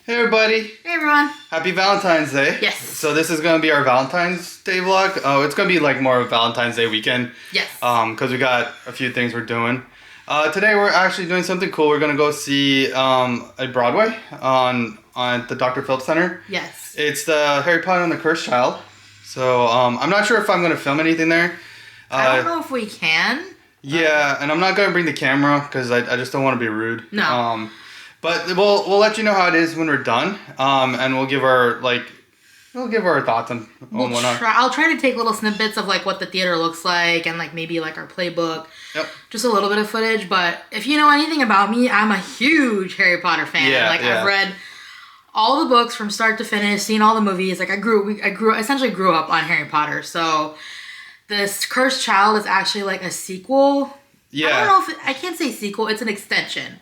Hey everybody! Hey everyone! Happy Valentine's Day! Yes. So this is gonna be our Valentine's Day vlog. Oh, it's gonna be like more of a Valentine's Day weekend. Yes. Because we got a few things we're doing. Today we're actually doing something cool. We're gonna go see a Broadway on the Dr. Phillips Center. Yes. It's the Harry Potter and the Cursed Child. So I'm not sure if I'm gonna film anything there. I don't know if we can. Yeah, and I'm not gonna bring the camera because I just don't want to be rude. No. But we'll let you know how it is when we're done. And we'll give our thoughts on whatnot. I'll try to take little snippets of like what the theater looks like and like maybe like our playbook. Yep. Just a little bit of footage. But if you know anything about me, I'm a huge Harry Potter fan. Yeah, I've read all the books from start to finish, seen all the movies. Like I essentially grew up on Harry Potter. So this Cursed Child is actually like a sequel. Yeah. I don't know I can't say sequel. It's an extension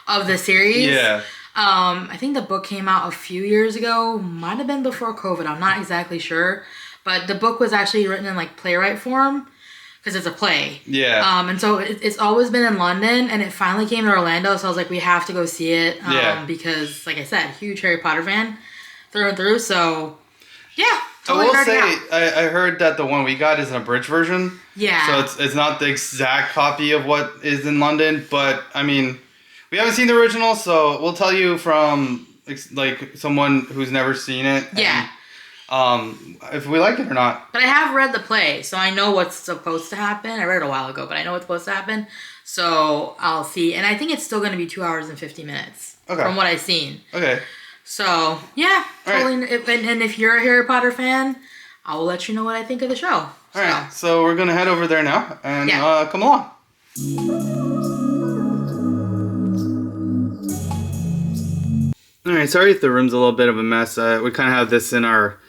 of the series. Yeah. I think the book came out a few years ago. Might have been before COVID. I'm not exactly sure. But the book was actually written in like playwright form because it's a play. Yeah. And so it's always been in London and it finally came to Orlando. So I was like, we have to go see it. Because like I said, huge Harry Potter fan through and through. So yeah. Totally I will say, I heard that the one we got is an abridged version. Yeah. So it's not the exact copy of what is in London. But I mean, we haven't seen the original, so we'll tell you from like someone who's never seen it. Yeah. And, if we like it or not. But I have read the play, so I know what's supposed to happen. I read it a while ago, but I know what's supposed to happen. So I'll see. And I think it's still going to be 2 hours and 50 minutes. Okay. From what I've seen. Okay. So, yeah. Totally. Right. And if you're a Harry Potter fan, I will let you know what I think of the show. All right. So we're going to head over there now and come along. Alright, sorry if the room's a little bit of a mess. We kind of have this in our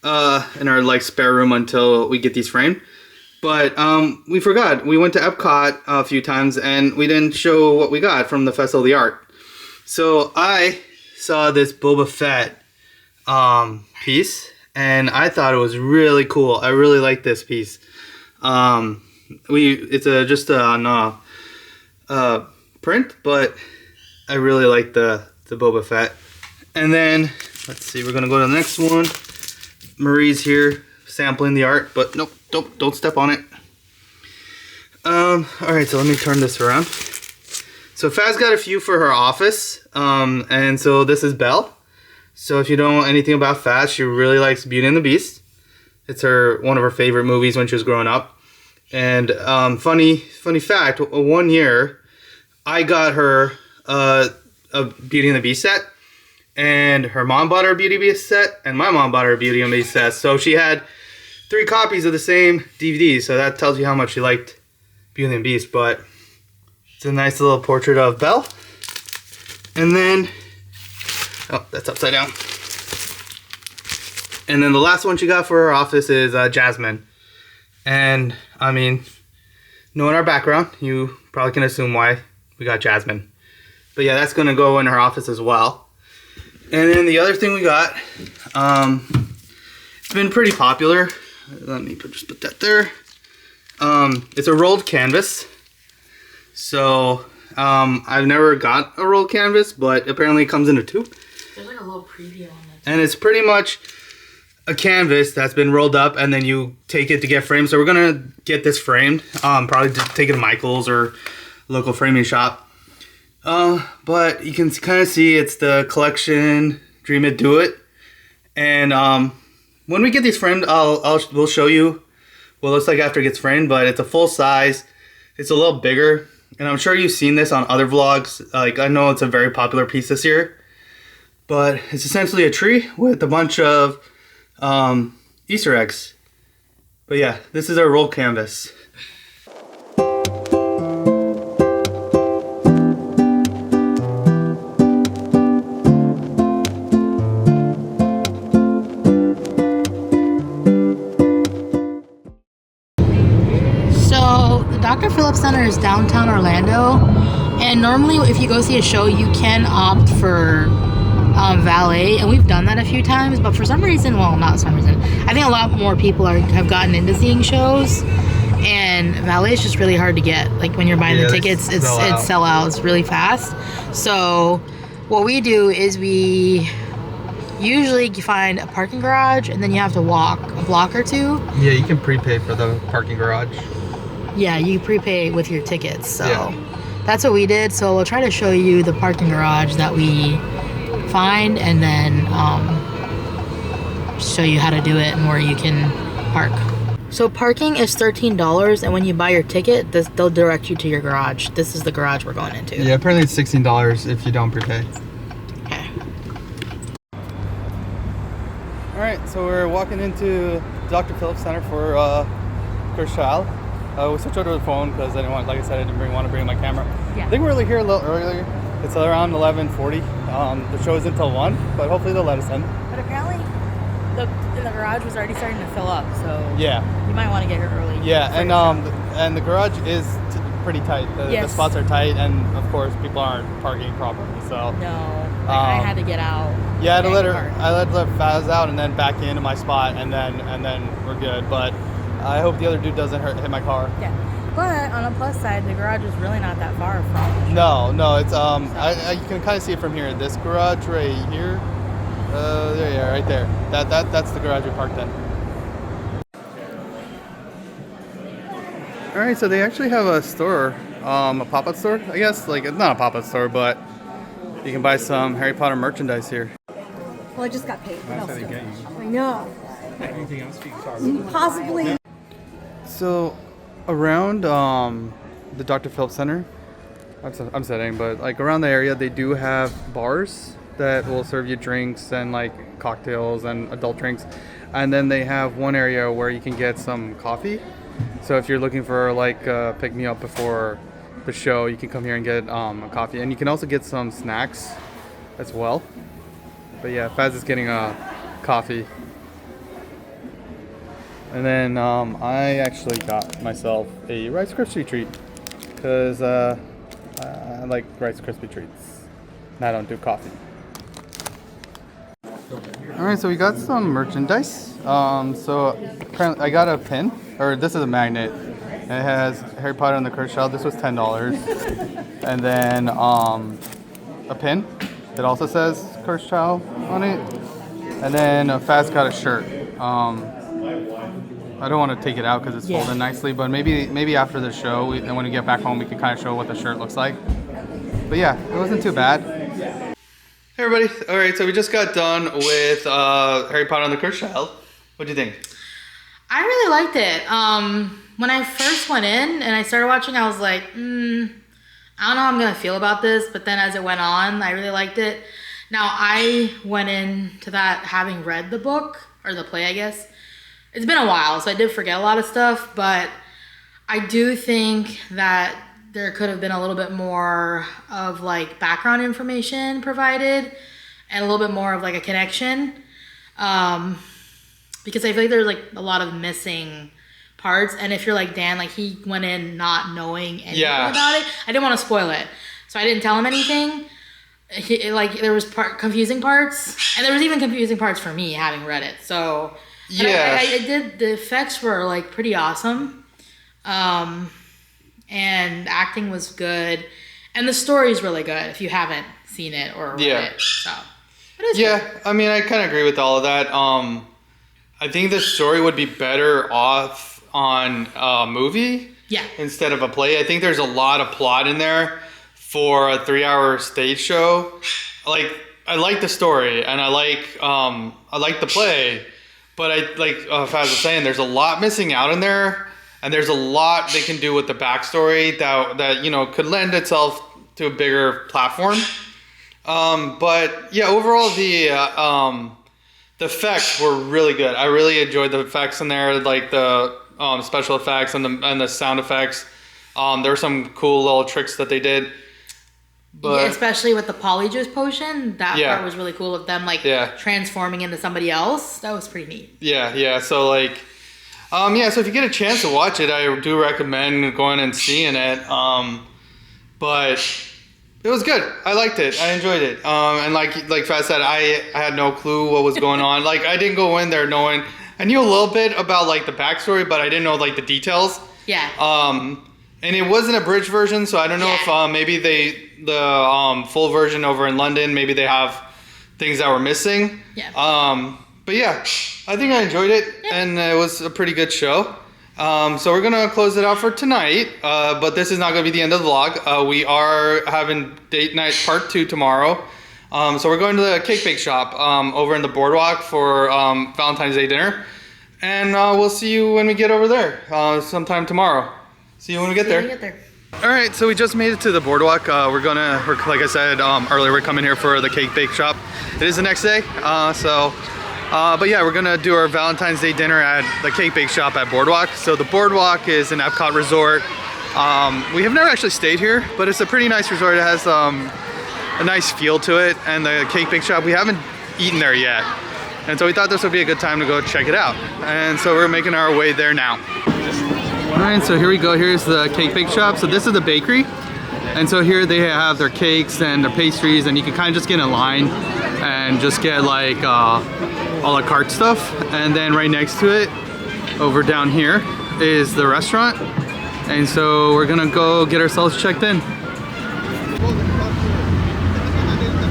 like spare room until we get these framed. But we forgot. We went to Epcot a few times and we didn't show what we got from the Festival of the Art. So I saw this Boba Fett piece and I thought it was really cool. I really like this piece. It's just on print, but I really like the Boba Fett. And then, let's see, we're going to go to the next one. Marie's here sampling the art, but nope, don't step on it. Alright, so let me turn this around. So Faz got a few for her office, and so this is Belle. So if you don't know anything about Faz, she really likes Beauty and the Beast. It's one of her favorite movies when she was growing up. And funny fact, one year I got her a Beauty and the Beast set, and her mom bought her a Beauty and the Beast set, and my mom bought her a Beauty and the Beast set. So she had 3 copies of the same DVD, so that tells you how much she liked Beauty and the Beast. But it's a nice little portrait of Belle. And then, oh, that's upside down. And then the last one she got for her office is Jasmine. And, I mean, knowing our background, you probably can assume why we got Jasmine. But yeah, that's going to go in her office as well. And then the other thing we got, it's been pretty popular. Let me just put that there. It's a rolled canvas. So, I've never got a rolled canvas, but apparently it comes in a tube. There's like a little preview on it. And it's pretty much a canvas that's been rolled up and then you take it to get framed. So we're going to get this framed. Probably just take it to Michael's or local framing shop. But you can kind of see it's the collection Dream It Do It. And when we get these framed, we'll show you what it looks like after it gets framed. But it's a full size. It's a little bigger. And I'm sure you've seen this on other vlogs. Like, I know it's a very popular piece this year. But it's essentially a tree with a bunch of Easter eggs. But yeah, this is our roll canvas. So the Dr. Phillips Center is downtown Orlando, and normally if you go see a show, you can opt for valet, and we've done that a few times, but for some reason, well, not some reason, I think a lot more people have gotten into seeing shows, and valet is just really hard to get. Like when you're buying the tickets, it's sell out. It's really fast. So what we do is we usually find a parking garage and then you have to walk a block or two. Yeah, you can prepay for the parking garage. Yeah, you prepay with your tickets. So that's what we did. So we'll try to show you the parking garage that we find and then show you how to do it and where you can park. So parking is $13, and when you buy your ticket, they'll direct you to your garage. This is the garage we're going into. Yeah, apparently it's $16 if you don't prepay. Okay. All right, so we're walking into Dr. Phillips Center for first child. We switched over to the phone because I didn't want, like I said, I didn't want to bring my camera. Yeah. I think we're here a little earlier. It's around 11:40. The show is until 1, but hopefully they'll let us in. But apparently, the garage was already starting to fill up, so yeah, you might want to get here early. Yeah, and the garage is pretty tight. The spots are tight, and of course people aren't parking properly. So no, I had to get out. Yeah, I let Faz out and then back into my spot, and then we're good. But I hope the other dude doesn't hit my car. Yeah, but on the plus side, the garage is really not that far from. No, it's you can kind of see it from here. This garage right here. There you are, right there. That's the garage we parked in. All right, so they actually have a store, a pop-up store, I guess. Like, it's not a pop-up store, but you can buy some Harry Potter merchandise here. Well, I just got paid. What else? I know. Anything else you can Possibly. So, around the Dr. Phillips Center, I'm sitting, but like around the area, they do have bars that will serve you drinks and like cocktails and adult drinks, and then they have one area where you can get some coffee. So if you're looking for like pick me up before the show, you can come here and get a coffee, and you can also get some snacks as well. But yeah, Faz is getting a coffee, and then I actually got myself a Rice Krispie treat because I like Rice Krispie treats and I don't do coffee. Alright, so we got some merchandise. So apparently I got a pin, or this is a magnet. And it has Harry Potter and the Cursed Child. This was $10. And then a pin that also says Cursed Child on it. And then Faz got a shirt. I don't want to take it out because it's folded nicely, but maybe after the show, and when we get back home, we can kind of show what the shirt looks like. But yeah, it wasn't too bad. Hey everybody, alright, so we just got done with Harry Potter and the Cursed Child. What do you think? I really liked it. When I first went in and I started watching, I was like, I don't know how I'm going to feel about this, but then as it went on, I really liked it. Now, I went into that having read the book, or the play, I guess. It's been a while, so I did forget a lot of stuff, but I do think that there could have been a little bit more of like background information provided and a little bit more of like a connection. Because I feel like there's like a lot of missing parts. And if you're like Dan, like he went in not knowing anything about it. I didn't want to spoil it. So I didn't tell him anything. There was confusing parts. And there was even confusing parts for me having read it. So yeah, the effects were like pretty awesome. And acting was good, and the story's really good if you haven't seen it or read it. So, good. I mean, I kind of agree with all of that. I think the story would be better off on a movie instead of a play. I think there's a lot of plot in there for a 3-hour stage show. Like, I like the story and I like the play, but Faz was saying, there's a lot missing out in there. And there's a lot they can do with the backstory that could lend itself to a bigger platform. But yeah, overall the effects were really good. I really enjoyed the effects in there, like the special effects and the sound effects. There were some cool little tricks that they did. But especially with the polyjuice potion, that part was really cool of them transforming into somebody else. That was pretty neat. Yeah. So like. So if you get a chance to watch it, I do recommend going and seeing it. But it was good. I liked it. I enjoyed it. And like Faz said, I had no clue what was going on. Like I didn't go in there knowing. I knew a little bit about like the backstory, but I didn't know like the details. Yeah. And it wasn't a bridge version, so I don't know if maybe the full version over in London, maybe they have things that were missing. Yeah. But yeah, I think I enjoyed it, and it was a pretty good show. So we're gonna close it out for tonight, but this is not gonna be the end of the vlog. We are having date night part 2 tomorrow. So we're going to the cake bake shop over in the boardwalk for Valentine's Day dinner. And we'll see you when we get over there sometime tomorrow. See you when we get there. All right, so we just made it to the boardwalk. We're like I said earlier, we're coming here for the cake bake shop. It is the next day, but yeah, we're gonna do our Valentine's Day dinner at the cake bake shop at Boardwalk. So the Boardwalk is an Epcot resort. We have never actually stayed here, but it's a pretty nice resort. It has a nice feel to it, and the cake bake shop, we haven't eaten there yet. And so we thought this would be a good time to go check it out. And so we're making our way there now. All right, so here we go. Here's the cake bake shop. So this is the bakery. And so here they have their cakes and their pastries, and you can kind of just get in line and just get like a la carte stuff. And then right next to it, over down here, is the restaurant. And so we're gonna go get ourselves checked in.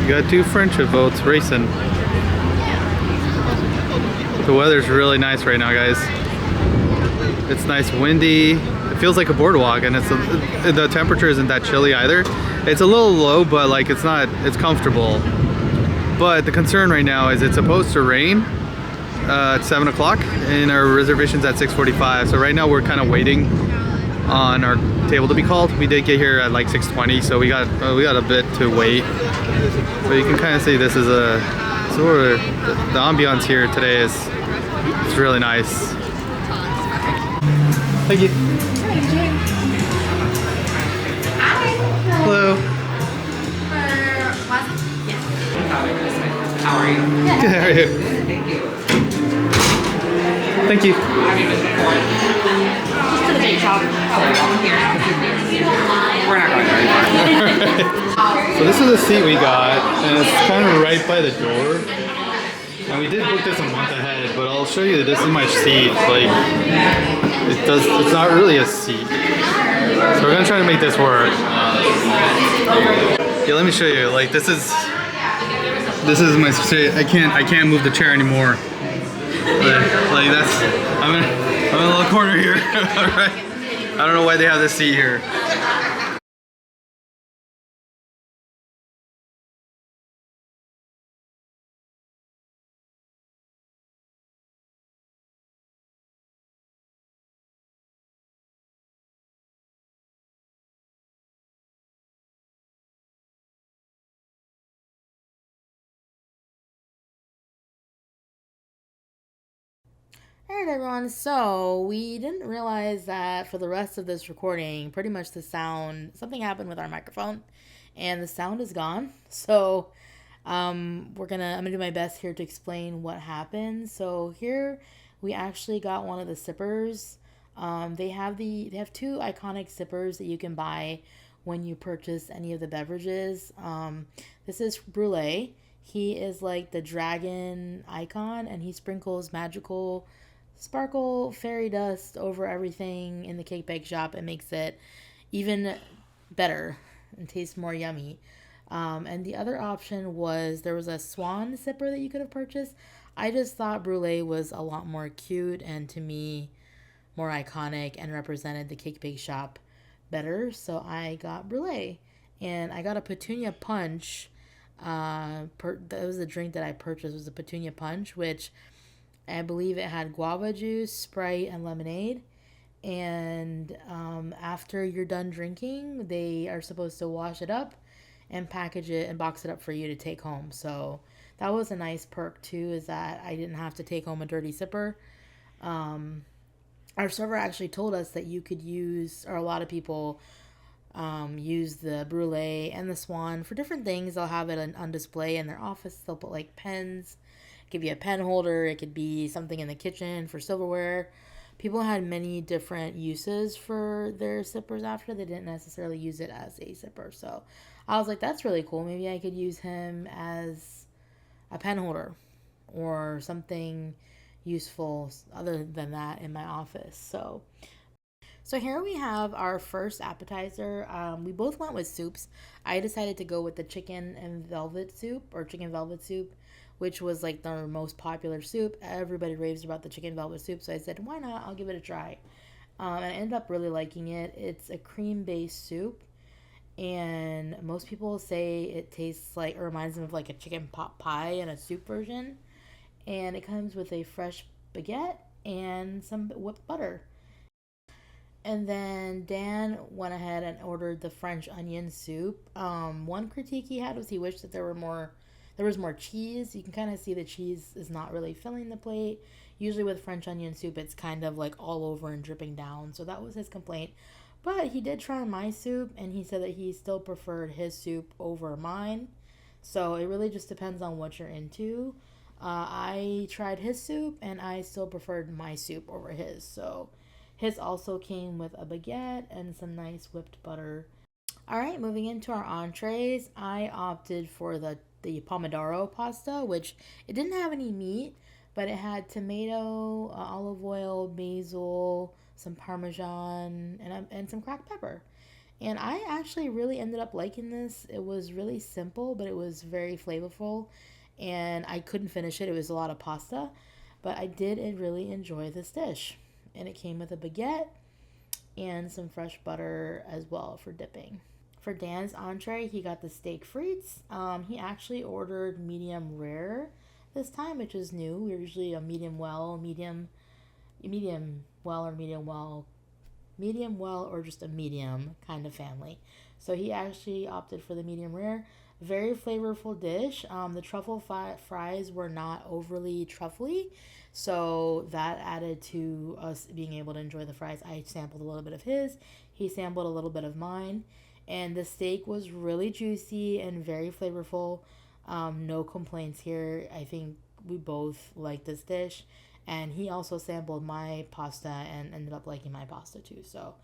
We got 2 friendship votes racing. The weather's really nice right now, guys. It's nice, windy. It feels like a boardwalk, and the temperature isn't that chilly either. It's a little low, but like it's comfortable. But the concern right now is it's supposed to rain at 7 o'clock, and our reservation's at 6:45. So right now we're kind of waiting on our table to be called. We did get here at like 6:20, so we got a bit to wait. But you can kind of see this is the ambiance here today it's really nice. Thank you. Hello. How are you? Good, how are you? Thank you. Just to the bake shop. We're not going very far. So this is the seat we got, and it's kind of right by the door. And we did book this a month ahead, but I'll show you that this is my seat. Like, it's not really a seat. So we're gonna try to make this work. Yeah, let me show you. Like, this is my seat. I can't move the chair anymore. Like that's, I'm in a little corner here. All right. I don't know why they have this seat here. Alright everyone, so we didn't realize that for the rest of this recording, pretty much something happened with our microphone and the sound is gone. So I'm gonna do my best here to explain what happened. So here we actually got one of the sippers. They have 2 iconic sippers that you can buy when you purchase any of the beverages. This is Brulee. He is like the dragon icon, and he sprinkles magical sparkle fairy dust over everything in the cake bake shop. It makes it even better and tastes more yummy. And the other option was there was a swan sipper that you could have purchased. I just thought Brulee was a lot more cute and, to me, more iconic and represented the cake bake shop better. So I got Brulee, and I got a petunia punch. That was the drink that I purchased, was a petunia punch, which I believe it had guava juice, Sprite, and lemonade. And after you're done drinking, they are supposed to wash it up and package it and box it up for you to take home. So that was a nice perk too, is that I didn't have to take home a dirty sipper. Our server actually told us that you could use, or a lot of people use the Brulee and the Swan for different things. They'll have it on display in their office. They'll put like pens, give you a pen holder. It could be something in the kitchen for silverware. People had many different uses for their sippers after. They didn't necessarily use it as a sipper. So I was like, that's really cool. Maybe I could use him as a pen holder or something useful other than that in my office. So So here we have our first appetizer. We both went with soups. I decided to go with the chicken and velvet soup, or chicken velvet soup, which was like the most popular soup. Everybody raves about the chicken velvet soup, so I said, why not? I'll give it a try. And I ended up really liking it. It's a cream-based soup, and most people say it tastes like, or reminds them of like a chicken pot pie in a soup version. And it comes with a fresh baguette and some whipped butter. And then Dan went ahead and ordered the French onion soup. One critique he had was he wished that there was more cheese. You can kind of see the cheese is not really filling the plate. Usually with French onion soup, it's kind of like all over and dripping down. So that was his complaint. But he did try my soup, and he said that he still preferred his soup over mine. So it really just depends on what you're into. I tried his soup, and I still preferred my soup over his. So his also came with a baguette and some nice whipped butter. All right, moving into our entrees, I opted for the pomodoro pasta, which it didn't have any meat, but it had tomato, olive oil, basil, some Parmesan, and some cracked pepper. And I actually really ended up liking this. It was really simple, but it was very flavorful. And I couldn't finish it. It was a lot of pasta. But I did really enjoy this dish. And it came with a baguette and some fresh butter as well for dipping. For Dan's entree, he got the steak frites. He actually ordered medium rare this time, which is new. We're usually a medium well, or just a medium kind of family. So he actually opted for the medium rare. Very flavorful dish. The truffle fries were not overly truffly, so that added to us being able to enjoy the fries. I sampled a little bit of his. He sampled a little bit of mine. And the steak was really juicy and very flavorful. No complaints here. I think we both liked this dish. And he also sampled my pasta and ended up liking my pasta too. So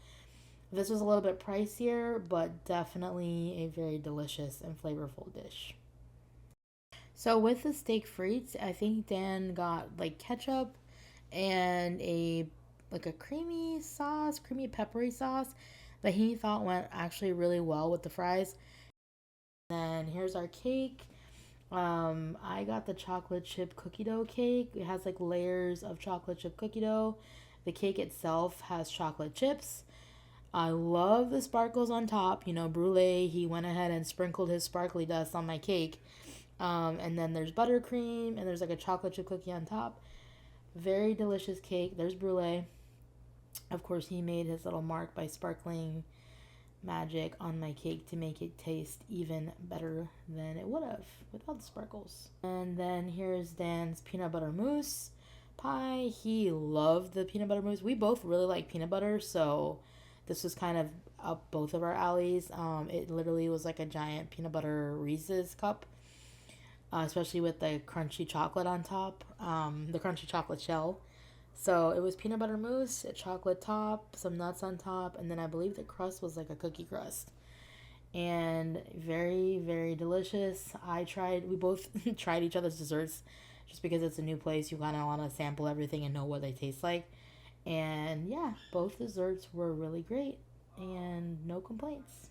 this was a little bit pricier, but definitely a very delicious and flavorful dish. So with the steak frites, I think Dan got like ketchup and a creamy peppery sauce that he thought went actually really well with the fries. And here's our cake. I got the chocolate chip cookie dough cake. It has like layers of chocolate chip cookie dough. The cake itself has chocolate chips. I love the sparkles on top. You know, brulee, he went ahead and sprinkled his sparkly dust on my cake. And then there's buttercream, and there's like a chocolate chip cookie on top. Very delicious cake. There's brulee. Of course, he made his little mark by sparkling magic on my cake to make it taste even better than it would have without the sparkles. And then here's Dan's peanut butter mousse pie. He loved the peanut butter mousse. We both really like peanut butter, so this was kind of up both of our alleys. It literally was like a giant peanut butter Reese's cup, especially with the crunchy chocolate on top, the crunchy chocolate shell. So it was peanut butter mousse, a chocolate top, some nuts on top, and then I believe the crust was like a cookie crust. And very, very delicious. We both tried each other's desserts just because it's a new place. You kind of want to sample everything and know what they taste like. And yeah, both desserts were really great and no complaints.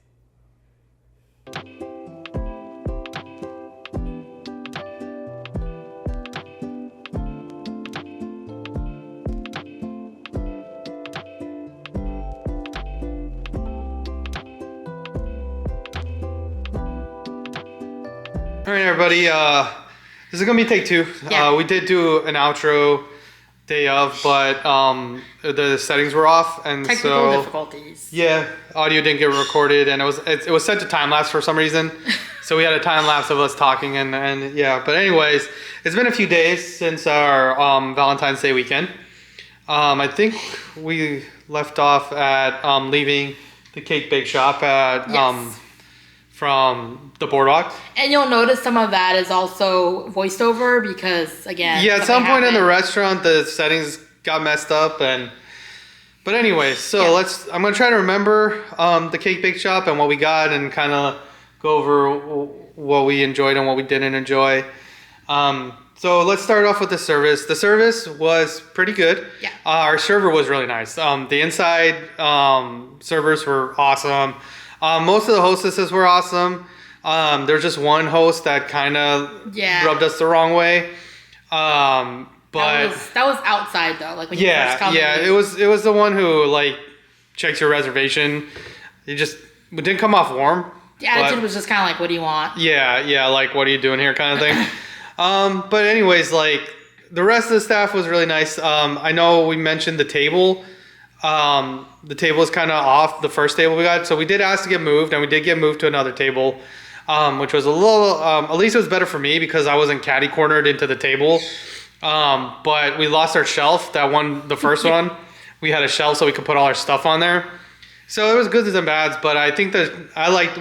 All right, everybody. This is gonna be take two. Yeah. We did do an outro day of, but the settings were off, and Technical so difficulties. yeah, audio didn't get recorded, and it was set to time lapse for some reason. So we had a time lapse of us talking, and yeah. But anyways, it's been a few days since our Valentine's Day weekend. I think we left off at leaving the cake bake shop at Yes. From the boardwalk. And you'll notice some of that is also voiced over because, again, yeah, at some point in the happened. restaurant, the settings got messed up, but anyway, so Yeah. I'm gonna try to remember the cake bake shop and what we got, and kind of go over what we enjoyed and what we didn't enjoy. So let's start off with the service. The service was pretty good. Yeah. Our server was really nice. The inside servers were awesome. Most of the hostesses were awesome. There's just one host that kind of rubbed us the wrong way. But that was outside though, like when you first come. Yeah, it was the one who like checks your reservation. It didn't come off warm. The attitude was just kind of like, what do you want? Yeah, like what are you doing here, kind of thing. But anyways, like the rest of the staff was really nice. I know we mentioned the table. The table was kind of off the first table we got, so we did ask to get moved, and we did get moved to another table, which was a little. At least it was better for me because I wasn't catty cornered into the table. But we lost our shelf. The first one, we had a shelf so we could put all our stuff on there. So it was goods and bads, but I think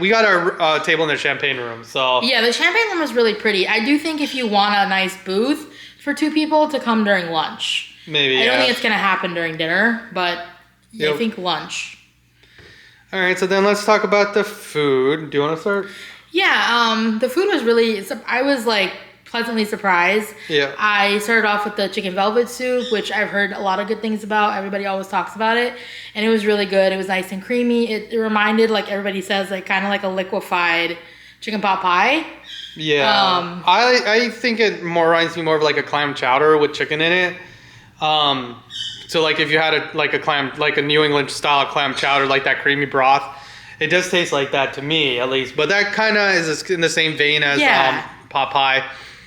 we got our table in the champagne room. So yeah, the champagne room was really pretty. I do think if you want a nice booth for 2 people to come during lunch. Maybe. I don't think it's gonna happen during dinner, but I think lunch. All right, so then let's talk about the food. Do you want to start? Yeah, the food was really. I was like pleasantly surprised. Yeah. I started off with the chicken velvet soup, which I've heard a lot of good things about. Everybody always talks about it, and it was really good. It was nice and creamy. It reminded, like everybody says, like kind of like a liquefied chicken pot pie. Yeah. I think it reminds me more of like a clam chowder with chicken in it. So like if you had a New England style clam chowder, like that creamy broth, it does taste like that to me at least. But that kind of is in the same vein as pot pie.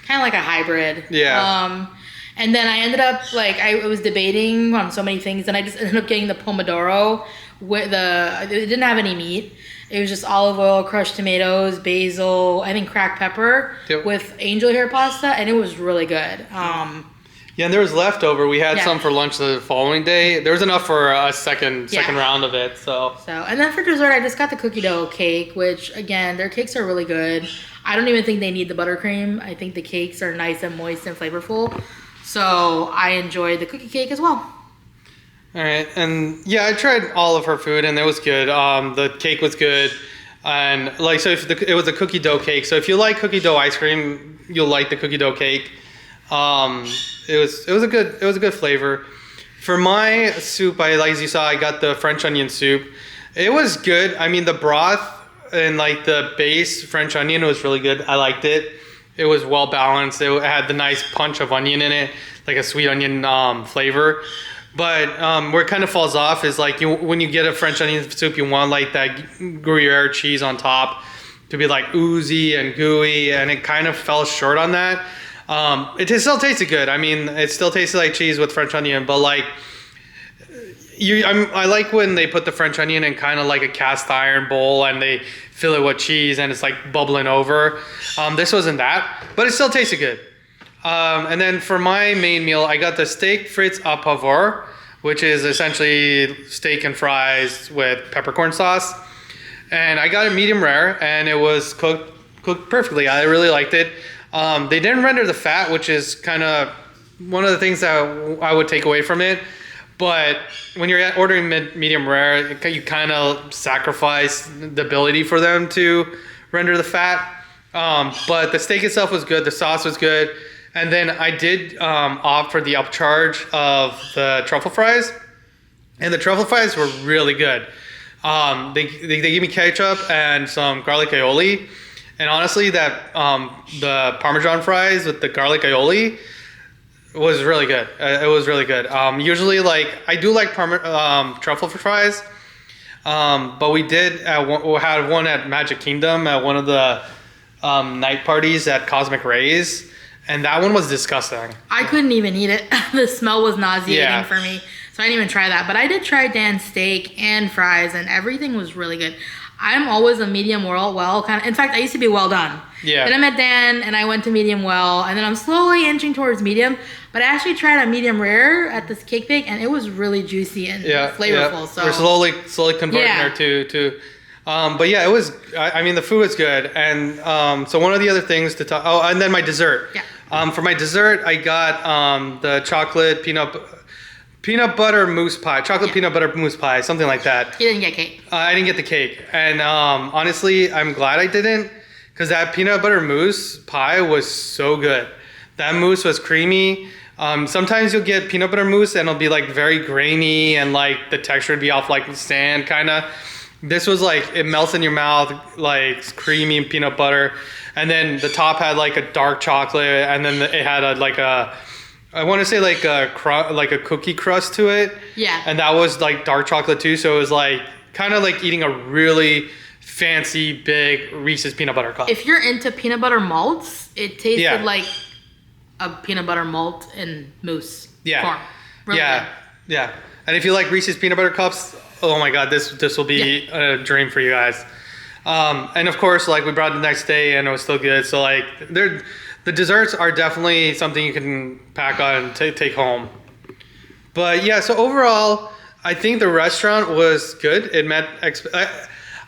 Kind of like a hybrid. Yeah. And then I ended up I was debating on so many things, and I just ended up getting the pomodoro with it didn't have any meat. It was just olive oil, crushed tomatoes, basil, I think cracked pepper with angel hair pasta, and it was really good. Yeah, and there was leftover. We had some for lunch the following day. There was enough for a second round of it. So and then for dessert, I just got the cookie dough cake, which again, their cakes are really good. I don't even think they need the buttercream. I think the cakes are nice and moist and flavorful. So I enjoyed the cookie cake as well. All right, and yeah, I tried all of her food, and it was good. The cake was good, and it was a cookie dough cake. So if you like cookie dough ice cream, you'll like the cookie dough cake. It was a good flavor. For my soup, as you saw, I got the French onion soup. It was good. I mean, the broth and like the base French onion was really good. I liked it. It was well balanced. It had the nice punch of onion in it, like a sweet onion flavor. But where it kind of falls off is like when you get a French onion soup, you want like that Gruyere cheese on top to be like oozy and gooey, and it kind of fell short on that. It still tasted good. I mean, it still tasted like cheese with French onion, but like I like when they put the French onion in kind of like a cast iron bowl and they fill it with cheese and it's like bubbling over. This wasn't that, but it still tasted good. And then for my main meal, I got the steak frites à pavor, which is essentially steak and fries with peppercorn sauce. And I got it medium rare, and it was cooked perfectly. I really liked it. They didn't render the fat, which is kind of one of the things that I would take away from it. But when you're ordering medium rare, you kind of sacrifice the ability for them to render the fat. But the steak itself was good. The sauce was good. And then I did opt for the upcharge of the truffle fries. And the truffle fries were really good. They gave me ketchup and some garlic aioli. And honestly, the Parmesan fries with the garlic aioli was really good. It was really good. Usually, I do like truffle fries, but we had one at Magic Kingdom at one of the night parties at Cosmic Rays, and that one was disgusting. I couldn't even eat it. The smell was nauseating for me, so I didn't even try that. But I did try Dan's steak and fries, and everything was really good. I'm always a medium well kind of. In fact, I used to be well done. Yeah. Then I met Dan, and I went to medium well, and then I'm slowly inching towards medium. But I actually tried a medium rare at this cake bake, and it was really juicy and flavorful. So we're slowly converting her to. But yeah, it was. I mean, the food was good, and so one of the other things to talk. Oh, and then my dessert. Yeah. For my dessert, I got the chocolate peanut butter mousse pie, peanut butter mousse pie, something like that. You didn't get cake. I didn't get the cake, and honestly, I'm glad I didn't, because that peanut butter mousse pie was so good. That mousse was creamy. Sometimes you'll get peanut butter mousse and it'll be like very grainy and like the texture would be off like sand kind of. This was like, it melts in your mouth, like creamy peanut butter. And then the top had like a dark chocolate, and then it had I want to say like a cookie crust to it. Yeah. And that was like dark chocolate too. So it was like kind of like eating a really fancy big Reese's peanut butter cup. If you're into peanut butter malts, it tasted like a peanut butter malt and mousse form. Really good. Yeah. And if you like Reese's peanut butter cups, oh my God, this will be a dream for you guys. And of course, like we brought it the next day and it was still good. So like the desserts are definitely something you can pack on and take home. But yeah, so overall, I think the restaurant was good. It met,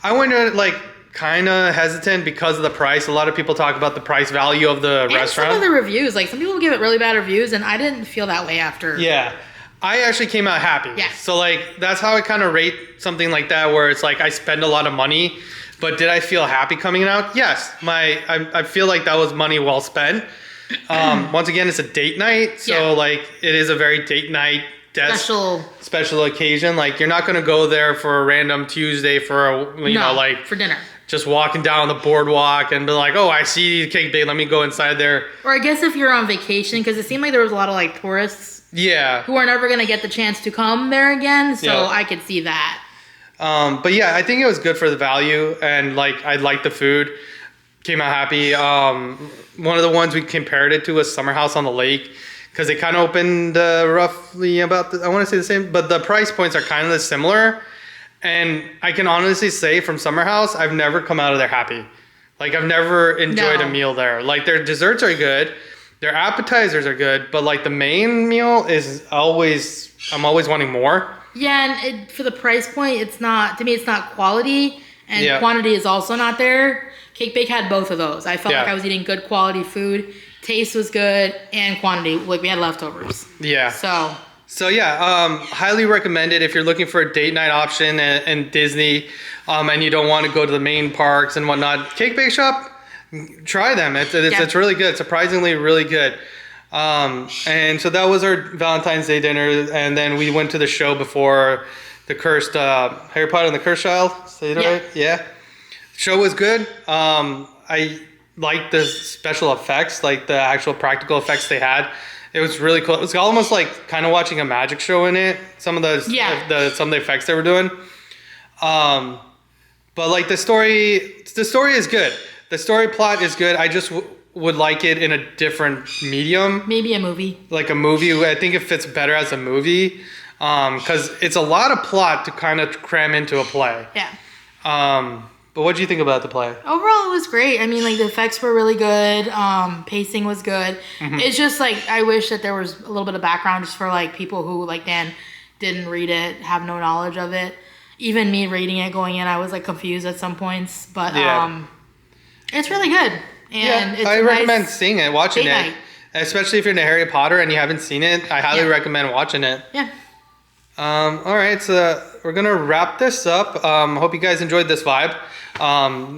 I went in like kind of hesitant because of the price. A lot of people talk about the price value of the restaurant. Some of the reviews, like some people give it really bad reviews, and I didn't feel that way after. Yeah. I actually came out happy. Yeah. So like that's how I kind of rate something like that, where it's like I spend a lot of money, but did I feel happy coming out? Yes. I feel like that was money well spent. Once again, it's a date night, so like it is a very date night special occasion. Like you're not gonna go there for a random Tuesday for you know like for dinner. Just walking down the boardwalk and be like, oh, I see Cake Bake, let me go inside there. Or I guess if you're on vacation, because it seemed like there was a lot of like tourists. Yeah. Who are never gonna get the chance to come there again, so I could see that. But yeah, I think it was good for the value, and like I liked the food. Came out happy. One of the ones we compared it to was Summer House on the Lake, because it kind of opened roughly about I want to say the same, but the price points are kind of similar. And I can honestly say from Summer House, I've never come out of there happy. Like I've never enjoyed a meal there. Like their desserts are good, their appetizers are good, but like the main meal is I'm always wanting more. Yeah, and for the price point, it's not quality, and quantity is also not there. Cake Bake had both of those. I felt like I was eating good quality food. Taste was good, and quantity, like we had leftovers. Yeah. So yeah, highly recommended if you're looking for a date night option in Disney, and you don't want to go to the main parks and whatnot. Cake Bake Shop, try them. It's really good. Surprisingly, really good. And so that was our Valentine's Day dinner, and then we went to the show before the cursed Harry Potter and the Cursed Child. Say it right? Yeah. Show was good. I liked the special effects, like the actual practical effects they had. It was really cool. It was almost like kind of watching a magic show in it. Some of the effects they were doing. But like the story is good. The story plot is good. I just would like it in a different medium. Maybe a movie. Like a movie. I think it fits better as a movie. Because it's a lot of plot to kind of cram into a play. Yeah. But what do you think about the play? Overall, it was great. I mean, like, the effects were really good. Pacing was good. Mm-hmm. It's just, like, I wish that there was a little bit of background just for, like, people who, like Dan, didn't read it, have no knowledge of it. Even me reading it, going in, I was, like, confused at some points. But it's really good. And it's I recommend seeing it, watching it. Especially if you're into Harry Potter and you haven't seen it. I highly recommend watching it. Yeah. All right, so we're going to wrap this up. Hope you guys enjoyed this vibe.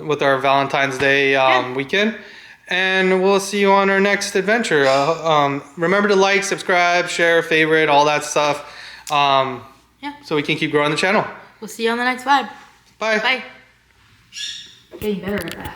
With our Valentine's Day weekend, and we'll see you on our next adventure. Remember to like, subscribe, share, favorite, all that stuff, so we can keep growing the channel. We'll see you on the next vibe. Bye. Bye. Getting better at that.